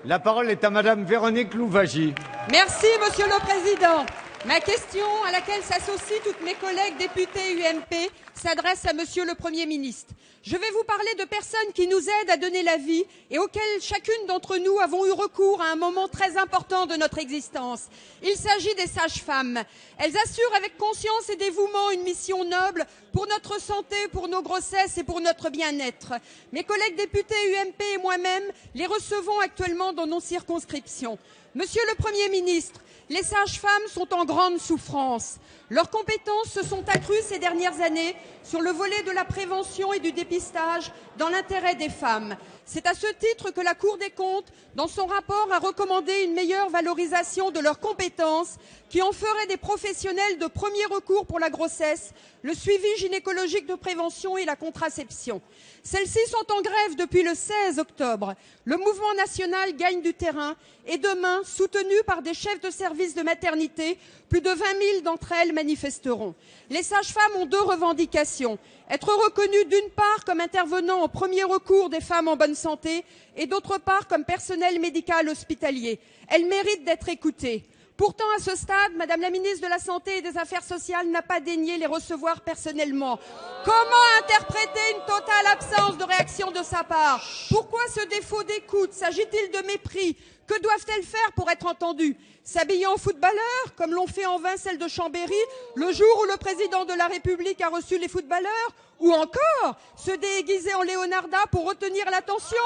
La parole est à Madame Véronique Louwagie. Merci, Monsieur le Président. Ma question, à laquelle s'associent toutes mes collègues députés UMP, s'adresse à Monsieur le Premier ministre. Je vais vous parler de personnes qui nous aident à donner la vie et auxquelles chacune d'entre nous avons eu recours à un moment très important de notre existence. Il s'agit des sages-femmes. Elles assurent avec conscience et dévouement une mission noble pour notre santé, pour nos grossesses et pour notre bien-être. Mes collègues députés UMP et moi-même les recevons actuellement dans nos circonscriptions. Monsieur le Premier ministre, les sages-femmes sont en grande souffrance. Leurs compétences se sont accrues ces dernières années sur le volet de la prévention et du dépistage dans l'intérêt des femmes. C'est à ce titre que la Cour des comptes, dans son rapport, a recommandé une meilleure valorisation de leurs compétences qui en ferait des professionnels de premier recours pour la grossesse, le suivi gynécologique de prévention et la contraception. Celles-ci sont en grève depuis le 16 octobre. Le mouvement national gagne du terrain et demain, soutenues par des chefs de service de maternité, plus de 20 000 d'entre elles manifesteront. Les sages-femmes ont deux revendications. Être reconnues d'une part comme intervenant en premier recours des femmes en bonne santé et d'autre part comme personnel médical hospitalier. Elles méritent d'être écoutées. Pourtant, à ce stade, Madame la ministre de la Santé et des Affaires sociales n'a pas daigné les recevoir personnellement. Comment interpréter une totale absence de réaction de sa part? Pourquoi ce défaut d'écoute? S'agit-il de mépris? Que doivent-elles faire pour être entendues? S'habiller en footballeur, comme l'ont fait en vain celles de Chambéry, le jour où le président de la République a reçu les footballeurs? Ou encore se déguiser en Léonarda pour retenir l'attention?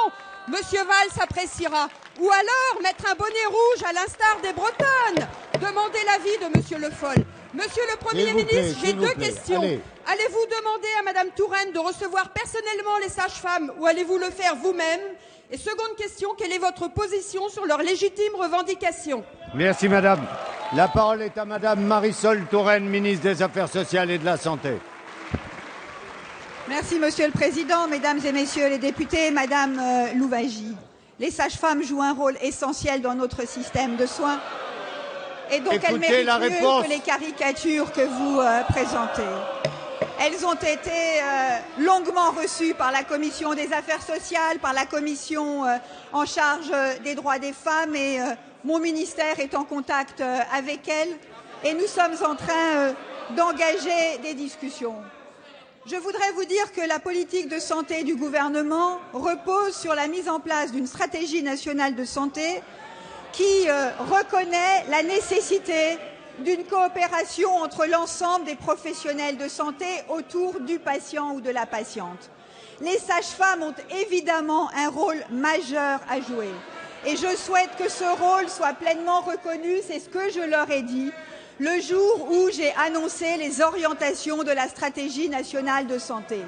Monsieur Valls appréciera. Ou alors mettre un bonnet rouge à l'instar des Bretonnes. Demandez l'avis de Monsieur Le Foll. Monsieur le Premier ministre, j'ai deux questions. Allez-vous demander à Madame Touraine de recevoir personnellement les sages-femmes ou allez-vous le faire vous-même? Et seconde question, quelle est votre position sur leurs légitimes revendications? Merci Madame. La parole est à Madame Marisol Touraine, ministre des Affaires sociales et de la Santé. Merci Monsieur le Président, Mesdames et Messieurs les députés, Madame Louwagie. Les sages-femmes jouent un rôle essentiel dans notre système de soins et donc elles méritent mieux que les caricatures que vous présentez. Elles ont été longuement reçues par la Commission des Affaires sociales, par la Commission en charge des droits des femmes et mon ministère est en contact avec elles et nous sommes en train d'engager des discussions. Je voudrais vous dire que la politique de santé du gouvernement repose sur la mise en place d'une stratégie nationale de santé qui reconnaît la nécessité d'une coopération entre l'ensemble des professionnels de santé autour du patient ou de la patiente. Les sages-femmes ont évidemment un rôle majeur à jouer et je souhaite que ce rôle soit pleinement reconnu, c'est ce que je leur ai dit le jour où j'ai annoncé les orientations de la stratégie nationale de santé.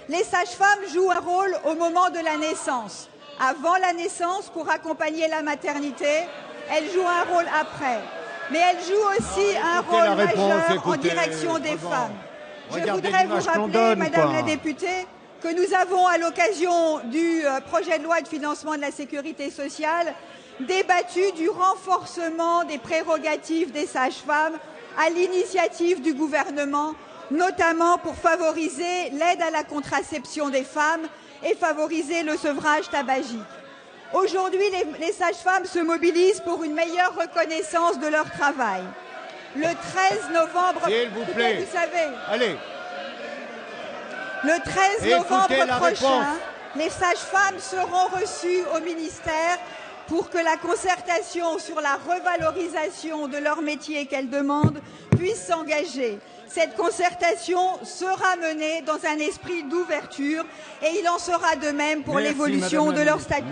Les sages-femmes jouent un rôle au moment de la naissance, avant la naissance pour accompagner la maternité, elles jouent un rôle après. Mais elles jouent aussi un rôle majeur en direction des femmes. Je voudrais vous rappeler, Madame la députée, que nous avons, à l'occasion du projet de loi de financement de la sécurité sociale, débattu du renforcement des prérogatives des sages-femmes à l'initiative du gouvernement, notamment pour favoriser l'aide à la contraception des femmes et favoriser le sevrage tabagique. Aujourd'hui, les sages-femmes se mobilisent pour une meilleure reconnaissance de leur travail. Le 13 novembre, vous savez, allez. Le 13 novembre prochain, les sages-femmes seront reçues au ministère pour que la concertation sur la revalorisation de leur métier qu'elles demandent puisse s'engager. Cette concertation sera menée dans un esprit d'ouverture et il en sera de même pour l'évolution de leur statut.